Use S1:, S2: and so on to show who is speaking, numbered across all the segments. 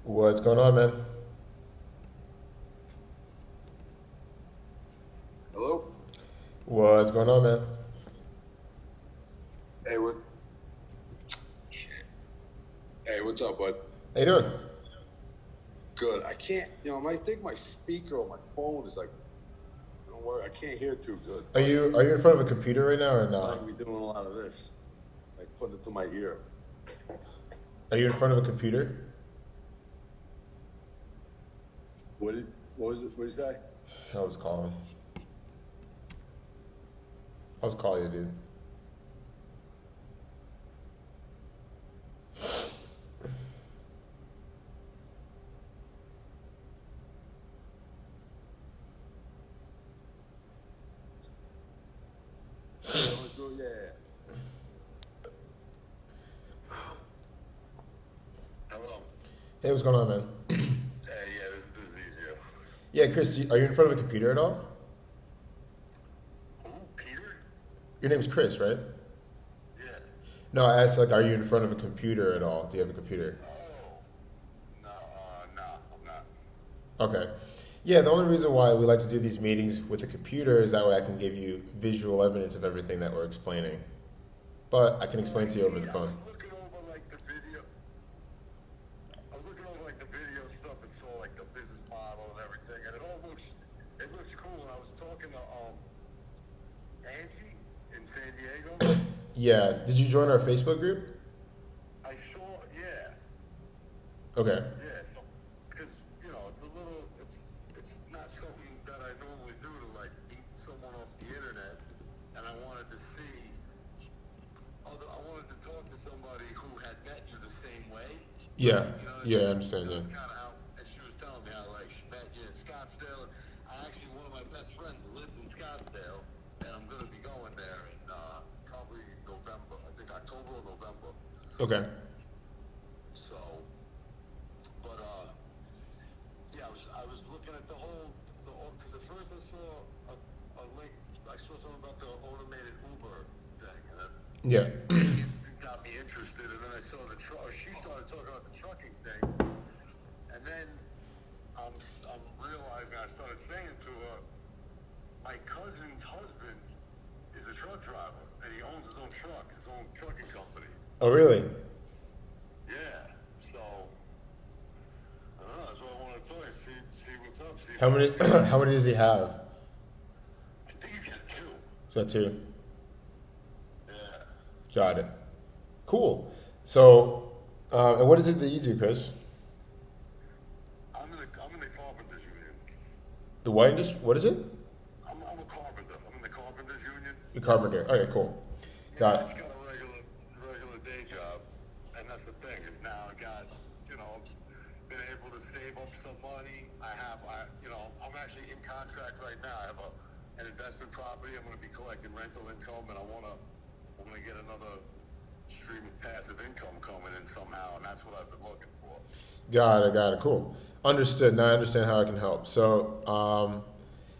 S1: What's going on, man?
S2: Hello?
S1: What's going on, man?
S2: Hey, what? Hey, what's up, bud?
S1: How you doing?
S2: Good. I can't, I think my speaker on my phone is like, don't worry, I can't hear too good.
S1: Are you in front of a computer right now or
S2: I
S1: not?
S2: might be doing a lot of this, like putting it to my ear.
S1: Are you in front of a computer?
S2: What was it? What did you say?
S1: I was calling. I was calling you, dude.
S2: Yeah. Hello.
S1: Hey, what's going on, man?
S2: Hey, yeah, this is easier.
S1: Yeah, Chris, are you in front of a computer at all?
S2: Who? Peter?
S1: Your name's Chris, right?
S2: Yeah.
S1: No, I asked, like, are you in front of a computer at all? Do you have a computer?
S2: Oh. No, no, I'm not.
S1: Okay. Yeah, the only reason why we like to do these meetings with a computer is that way I can give you visual evidence of everything that we're explaining. But I can explain to you over the
S2: I
S1: phone.
S2: was looking over like the video. I was looking over like the video stuff and saw like the business model and everything, and it looks cool. And I was talking to Angie in San Diego.
S1: Yeah. Did you join our Facebook group?
S2: I saw, yeah,
S1: Okay.
S2: yeah. So because it's not something that I normally do to like meet someone off the internet, and I wanted to see. I wanted to talk to somebody who had met you the same way.
S1: Yeah.
S2: You know what I
S1: Yeah, I
S2: mean?
S1: understand, yeah.
S2: That's kind of how, and she was telling me how like she met you in Scottsdale. One of my best friends lives in Scottsdale, and I'm gonna be going there in probably November. I think October or November.
S1: Okay.
S2: So, but yeah, I was looking at because at first I saw a link. I saw something about the automated Uber thing, and
S1: Yeah.
S2: it got me interested. And then I saw she started talking about the trucking thing, and then I'm realizing I started saying to her, my cousin's husband is a truck driver, and he owns his own trucking company.
S1: Oh, really?
S2: Yeah, so I don't know. That's what I want to tell you. See what's up. See if
S1: How many? How many does he have?
S2: I think he's got two.
S1: So that's two.
S2: Yeah.
S1: Got it. Cool. So, and what is it that you do, Chris?
S2: I'm in the carpenters union.
S1: The what industry? What is it?
S2: I'm a carpenter. I'm in the carpenters union.
S1: The carpenter. Okay, cool.
S2: Yeah, I
S1: Got
S2: just got a regular day job, and that's the thing. Is now I got been able to save up some money. I'm actually in contract right now. I have an investment property. I'm going to be collecting rental income, and I want to get another stream of passive income coming in somehow, and that's what I've been looking for.
S1: Got it. Cool. Understood. Now I understand how I can help. So,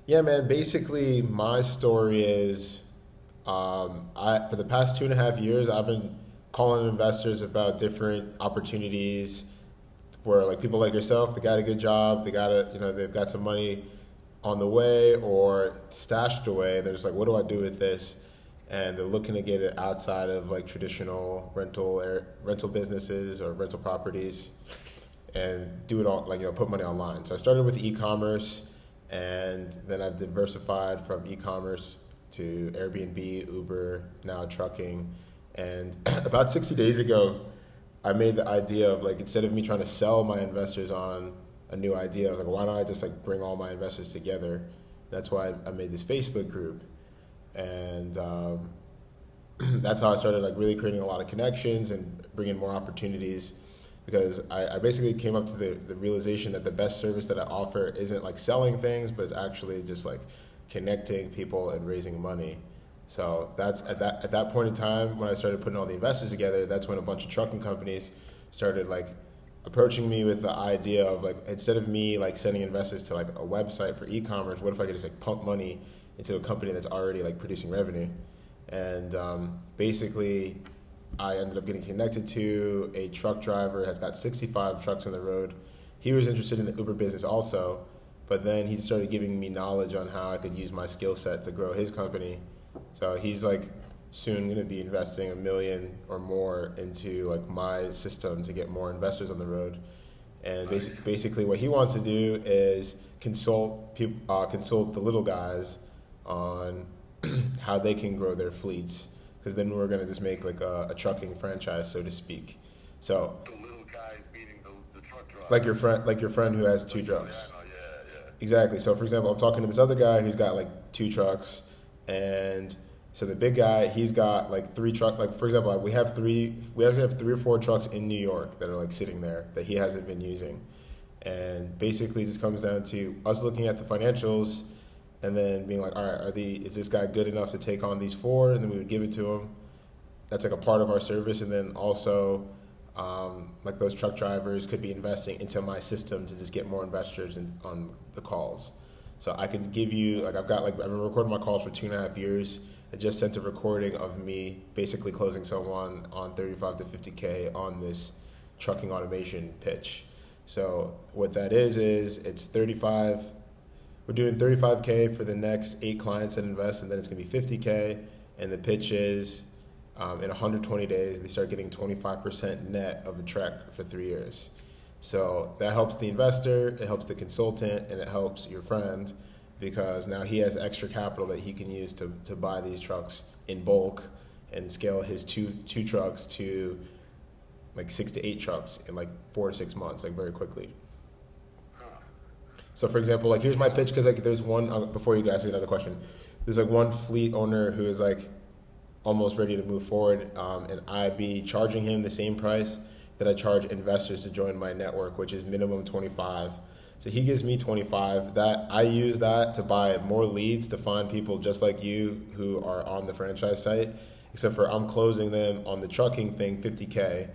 S1: yeah, man. Basically, my story is, I for the past 2.5 years, I've been calling investors about different opportunities where like people like yourself, they got a good job, they've got some money on the way or stashed away, and they're just like, what do I do with this? And they're looking to get it outside of like traditional rental businesses or rental properties, and do it all like put money online. So I started with e-commerce, and then I've diversified from e-commerce to Airbnb, Uber, now trucking, and about 60 days ago, I made the idea of like instead of me trying to sell my investors on a new idea, I was like, why don't I just like bring all my investors together? That's why I made this Facebook group, and that's how I started like really creating a lot of connections and bringing more opportunities. Because I basically came up to the realization that the best service that I offer isn't like selling things, but it's actually just like connecting people and raising money. So that's at that point in time when I started putting all the investors together. That's when a bunch of trucking companies started like approaching me with the idea of like instead of me like sending investors to like a website for e-commerce, what if I could just like pump money into a company that's already like producing revenue? And basically I ended up getting connected to a truck driver, has got 65 trucks on the road. He was interested in the Uber business also, but then he started giving me knowledge on how I could use my skill set to grow his company. So he's like soon going to be investing $1 million or more into like my system to get more investors on the road. And basically what he wants to do is consult the little guys on how they can grow their fleets, because then we're going to just make like a trucking franchise, so to speak. So
S2: The little guys meaning the truck drivers.
S1: like your friend who has 2 trucks.
S2: Yeah, I know, yeah.
S1: Exactly. So for example, I'm talking to this other guy who's got like 2 trucks, and so the big guy, he's got like 3 truck. Like for example, we actually have 3 or 4 trucks in New York that are like sitting there that he hasn't been using, and basically this comes down to us looking at the financials and then being like, all right, is this guy good enough to take on these 4? And then we would give it to him. That's like a part of our service, and then also like those truck drivers could be investing into my system to just get more investors on the calls. So I could give you, like I've been recording my calls for 2.5 years. I just sent a recording of me basically closing someone on 35 to 50K on this trucking automation pitch. So what that is it's 35, we're doing 35K for the next 8 clients that invest, and then it's gonna be 50K, and the pitch is in 120 days, they start getting 25% net of a check for 3 years. So that helps the investor, it helps the consultant, and it helps your friend, because now he has extra capital that he can use to buy these trucks in bulk and scale his two trucks to like 6 to 8 trucks in like 4 to 6 months, like very quickly. So for example, like here's my pitch, because like there's one, before you ask another question, there's like one fleet owner who is like almost ready to move forward, and I'd be charging him the same price that I charge investors to join my network, which is minimum 25. So he gives me 25. That I use that to buy more leads, to find people just like you who are on the franchise site, except for I'm closing them on the trucking thing 50K,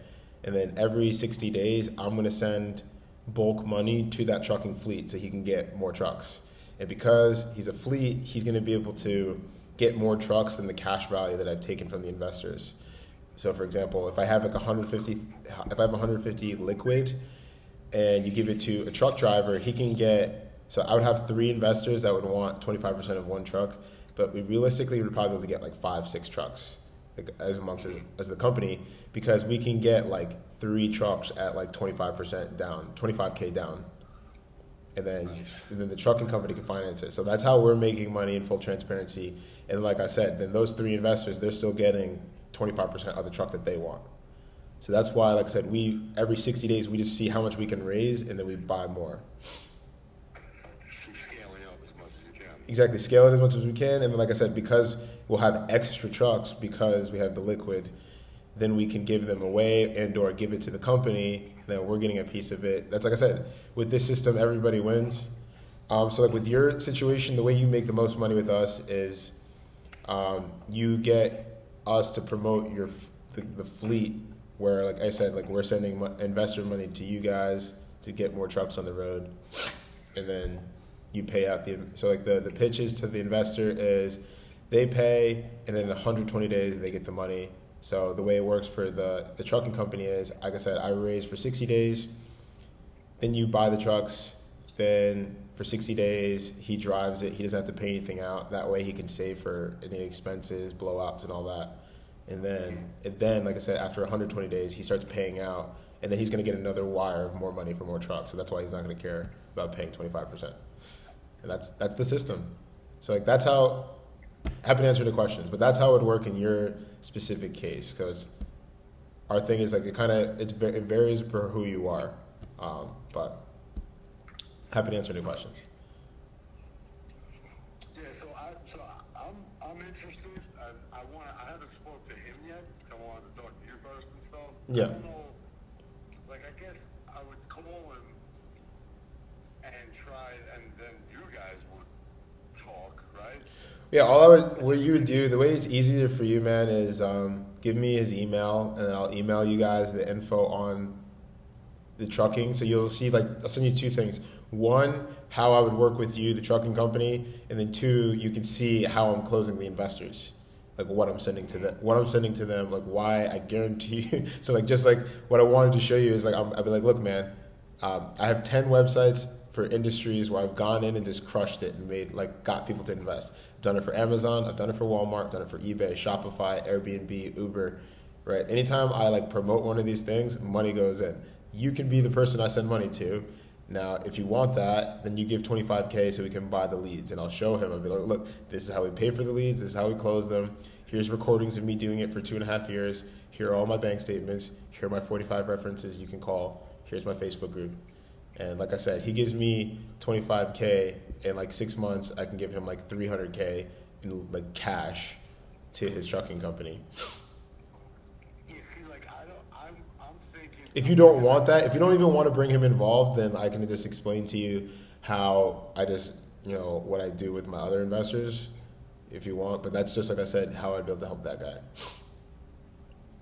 S1: and then every 60 days I'm going to send bulk money to that trucking fleet so he can get more trucks. And because he's a fleet, he's going to be able to get more trucks than the cash value that I've taken from the investors. So for example, if I have like 150 liquid and you give it to a truck driver, he can get, so I would have 3 investors that would want 25% of 1 truck, but we realistically would probably be able to get like 5-6 trucks, like as the company, because we can get like 3 trucks at like 25% down, 25K down. And then the trucking company can finance it. So that's how we're making money in full transparency. And like I said, then those 3 investors, they're still getting 25% of the truck that they want. So that's why, like I said, every 60 days we just see how much we can raise, and then we buy more.
S2: Just keep scaling up as much as you can.
S1: Exactly, scale it as much as we can. And then, like I said, because we'll have extra trucks because we have the liquid, then we can give them away and or give it to the company, and then we're getting a piece of it. That's like I said, with this system, everybody wins. So like with your situation, the way you make the most money with us is you get us to promote the fleet, where like I said, like we're sending investor money to you guys to get more trucks on the road, and then you pay out so like the pitches to the investor is they pay, and then in 120 days they get the money. So the way it works for the trucking company is, like I said, I raise for 60 days, then you buy the trucks, then for 60 days he drives it, he doesn't have to pay anything out. That way he can save for any expenses, blowouts and all that. And then like I said, after 120 days he starts paying out, and then he's going to get another wire of more money for more trucks. So that's why he's not going to care about paying 25%. And that's the system. So like that's how, happy to answer the questions, but that's how it would work in your specific case, because our thing is like it varies per who you are, but happy to answer any questions.
S2: Yeah, I'm interested. I haven't spoke to him yet, so I wanted to talk to you first and stuff.
S1: Yeah.
S2: I don't know, like I guess I would call him and try, and then you guys would talk, right?
S1: Yeah, what you would do, the way it's easier for you, man, is give me his email, and then I'll email you guys the info on the trucking. So you'll see, like, I'll send you 2 things. 1, how I would work with you, the trucking company, and then 2, you can see how I'm closing the investors. like what I'm sending to them, like why I guarantee you. So like just like what I wanted to show you is like I'd be like, look, man, I have 10 websites for industries where I've gone in and just crushed it and made like got people to invest. I've done it for Amazon, I've done it for Walmart, I've done it for eBay, Shopify, Airbnb, Uber, right? Anytime I like promote one of these things, money goes in. You can be the person I send money to. Now, if you want that, then you give 25K so we can buy the leads. And I'll show him. I'll be like, look, this is how we pay for the leads. This is how we close them. Here's recordings of me doing it for 2.5 years. Here are all my bank statements. Here are my 45 references you can call. Here's my Facebook group. And like I said, he gives me 25K. In like 6 months, I can give him like 300K in like cash to his trucking company. If you don't want that, if you don't even want to bring him involved, then I can just explain to you how I just, what I do with my other investors, if you want. But that's just, like I said, how I'd be able to help that guy.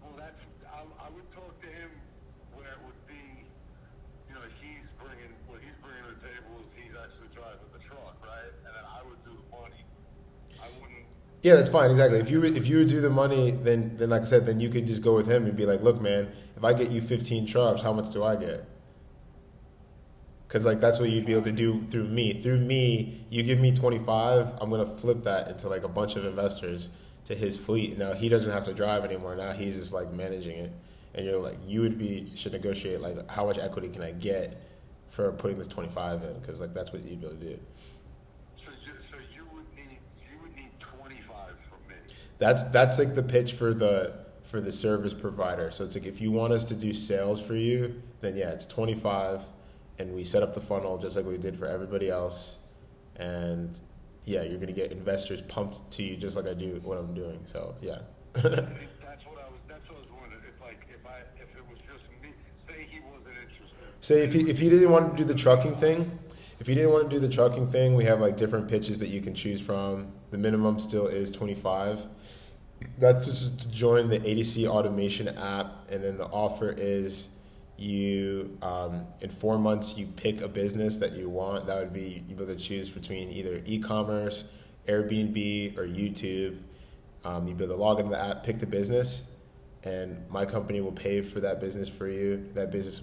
S2: Well, I would talk to him where it would be, what he's bringing to the table is he's actually driving the truck, right? And then I would do the money. I wouldn't.
S1: Yeah, that's fine. Exactly. If you would do the money, then like I said, then you could just go with him and be like, look, man, if I get you 15 trucks, how much do I get? Because like that's what you'd be able to do through me. Through me, you give me 25, I'm gonna flip that into like a bunch of investors to his fleet. Now he doesn't have to drive anymore. Now he's just like managing it, and you're like, should negotiate like how much equity can I get for putting this 25 in? Because like that's what you'd be able to do.
S2: So you would need 25 from me.
S1: That's like the pitch for the service provider. So it's like if you want us to do sales for you, then yeah, it's 25, and we set up the funnel just like we did for everybody else, and yeah, you're gonna get investors pumped to you just like I do what I'm doing. So yeah.
S2: That's what I was wondering. If it was just me, say he wasn't interested.
S1: Say if he didn't want to do the trucking thing, we have like different pitches that you can choose from. The minimum still is 25. That's just to join the ADC automation app, and then the offer is you in 4 months you pick a business that you want. That would be you'd be able to choose between either e-commerce, Airbnb, or YouTube. You'd be able to log into the app, pick the business, and my company will pay for that business for you. That business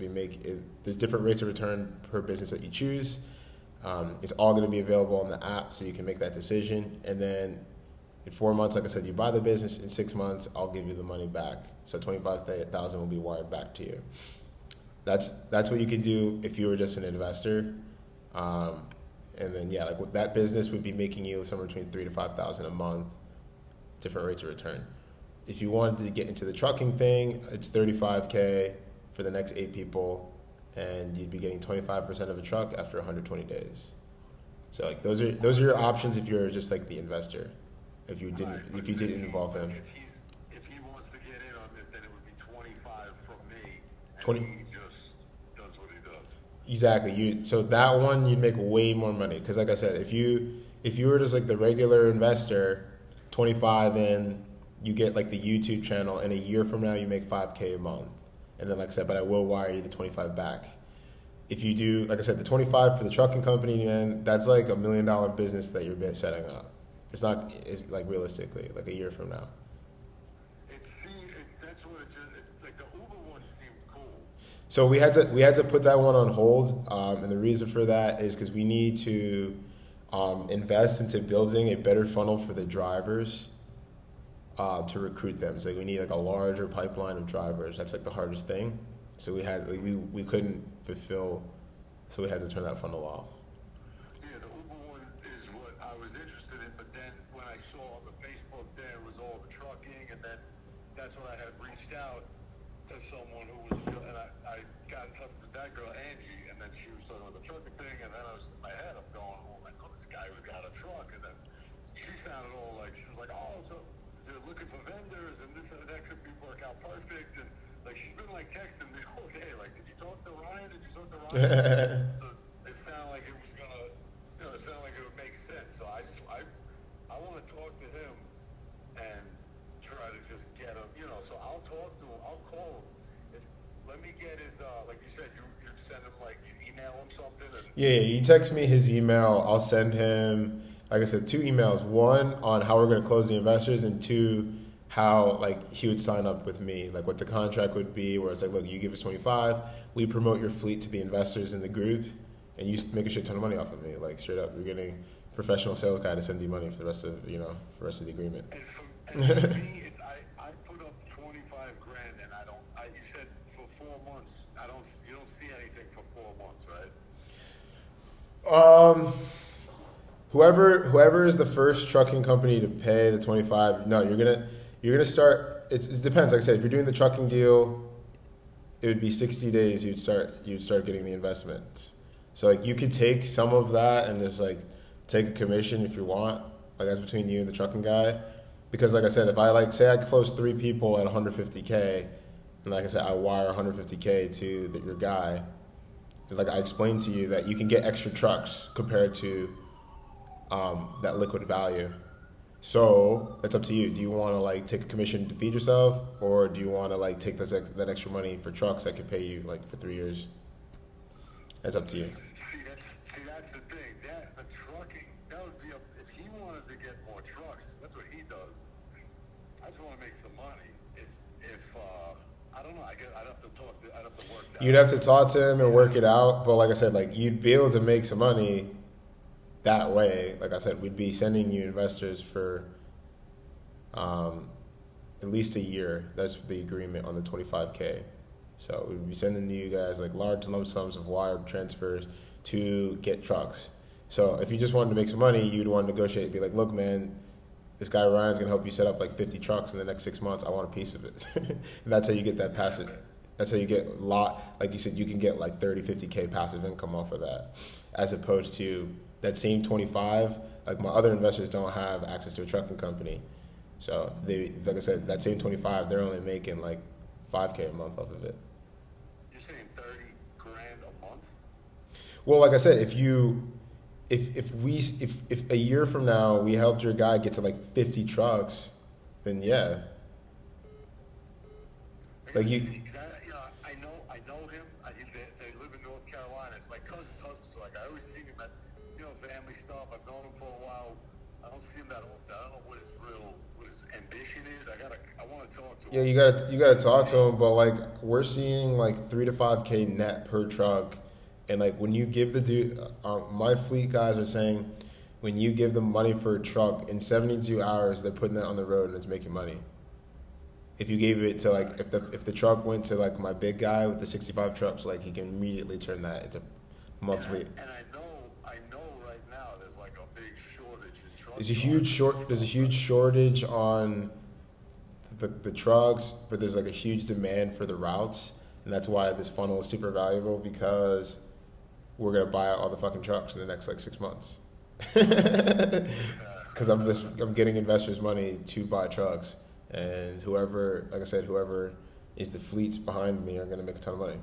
S1: there's different rates of return per business that you choose. It's all going to be available on the app, so you can make that decision. And then in 4 months, like I said, you buy the business. In 6 months, I'll give you the money back. So $25,000 will be wired back to you. That's what you can do if you were just an investor. And then yeah, like that business would be making you somewhere between $3,000 to $5,000 a month, different rates of return. If you wanted to get into the trucking thing, it's $35K for the next 8 people, and you'd be getting 25% of a truck after 120 days. So like those are your options if you're just like the investor. If you didn't involve him.
S2: If he wants to get in on this, then it would be 25 from me. And
S1: 20.
S2: He just does what he does.
S1: Exactly. So that one you'd make way more money because, like I said, if you were just like the regular investor, 25 in, you get like the YouTube channel, and a year from now you make $5K a month. And then, like I said, but I will wire you the 25 back. If you do, like I said, the 25 for the trucking company, man, that's like $1 million business that you're setting up. It's like realistically, like a year from now.
S2: That's what like the Uber one seemed cool.
S1: So we had to put that one on hold, and the reason for that is because we need to invest into building a better funnel for the drivers to recruit them. So we need like a larger pipeline of drivers. That's like the hardest thing. So we couldn't fulfill, so we had to turn that funnel off.
S2: Yeah, the Uber one is what I was interested in, but then when I saw on the Facebook there was all the trucking, and then that's when I had reached out to someone who was, and I got in touch with that girl Angie, and then she was talking about the trucking thing, and then I was in my head, I'm going, oh my god, this guy who's got a truck, and then she sounded all like, she was like, oh, so they're looking for vendors, and this and that could work out perfect, and like she's been like texting me all day, like, did you talk to Ryan? So it sounded like it was gonna, it sounded like it would make sense. So I want to talk to him and try to just get him, So I'll talk to him. I'll call him. Let me get his, like you said, you send him, like, you email him something.
S1: Yeah, you text me his email. I'll send him. like I said, 2 emails. One on how we're going to close the investors, and two, how like he would sign up with me, like what the contract would be, where it's like, look, you give us 25, we promote your fleet to the investors in the group, and you make a shit ton of money off of me, like straight up. You're getting a professional sales guy to send you money for the rest of for the rest of the agreement.
S2: And for me, it's I put up 25 grand, and I don't. You said for 4 months, you don't see anything for 4 months, right?
S1: Whoever is the first trucking company to pay the 25, no, you're gonna start. It depends. Like I said, if you're doing the trucking deal, it would be 60 days. You'd start getting the investments. So like you could take some of that and just like take a commission if you want. Like that's between you and the trucking guy. Because like I said, if I like say I close 3 people at 150K, and like I said, I wire 150K to your guy. And like I explained to you that you can get extra trucks compared to that liquid value. So it's up to you. Do you want to like take a commission to feed yourself, or do you want to like take that extra money for trucks that could pay you like for 3 years? That's up to you.
S2: See, that's the thing. The trucking, that would be if he wanted to get more trucks. That's what he does. I just want to make some money. If I don't know, I'd have to talk. I'd have to work that.
S1: You'd have to talk to him and work it out. But like I said, like you'd be able to make some money that way. Like I said, we'd be sending you investors for at least a year. That's the agreement on the 25K. So we'd be sending you guys like large lump sums of wire transfers to get trucks. So if you just wanted to make some money, you'd want to negotiate, be like, look, man, this guy Ryan's gonna help you set up like 50 trucks in the next 6 months. I want a piece of it. And that's how you get that passive. That's how you get a lot. Like you said, you can get like 30, 50K passive income off of that, as opposed to that same 25. Like my other investors don't have access to a trucking company. So they, like I said, that same 25, they're only making like 5K a month off of it.
S2: You're saying 30 grand a month?
S1: Well, like I said, if a year from now we helped your guy get to like 50 trucks, then yeah. Like you.
S2: I know him. They live in North Carolina. It's my cousin's husband, so like I always see him at family stuff. I've known him for a while. I don't see him that often. I don't know what his ambition is. I want to talk to him.
S1: Yeah, you gotta talk to him, but like we're seeing like 3 to 5K net per truck, and like when you give the dude, my fleet guys are saying, when you give them money for a truck in 72 hours, they're putting that on the road and it's making money. If you gave it to like if the truck went to like my big guy with the 65 trucks, like he can immediately turn that into monthly.
S2: And I know right now there's like a big shortage in trucks.
S1: There's a huge shortage on the trucks, but there's like a huge demand for the routes, and that's why this funnel is super valuable, because we're gonna buy out all the fucking trucks in the next like 6 months. Because I'm getting investors money to buy trucks, and whoever is the fleets behind me are gonna make a ton of money.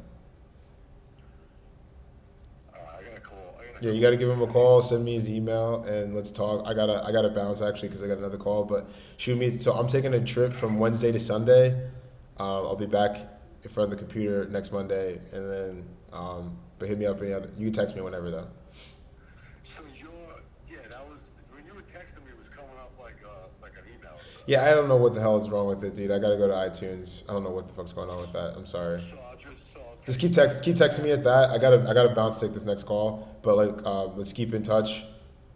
S2: I got a call.
S1: Yeah, you got to give him a call. Send me his email and let's talk. I gotta bounce actually because I got another call. But shoot me. So I'm taking a trip from Wednesday to Sunday. I'll be back in front of the computer next Monday, and then but hit me up any other. You can text me whenever though.
S2: So that was when you were texting me. It was coming up like an email.
S1: Yeah, I don't know what the hell is wrong with it, dude. I gotta go to iTunes. I don't know what the fuck's going on with that. I'm sorry.
S2: So I'll
S1: Just keep texting me at that. I gotta bounce take this next call, but like let's keep in touch.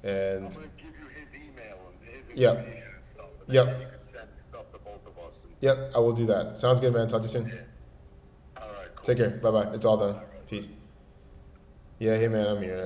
S1: And
S2: I'm gonna give you his email and his
S1: Yep.
S2: information and stuff. And
S1: Yep.
S2: then you can send stuff to both of us.
S1: Yep, I will do that. Sounds good, man. Talk to you soon.
S2: All right, cool.
S1: Take care. Bye bye. It's all done. Peace. Yeah, hey man, I'm here.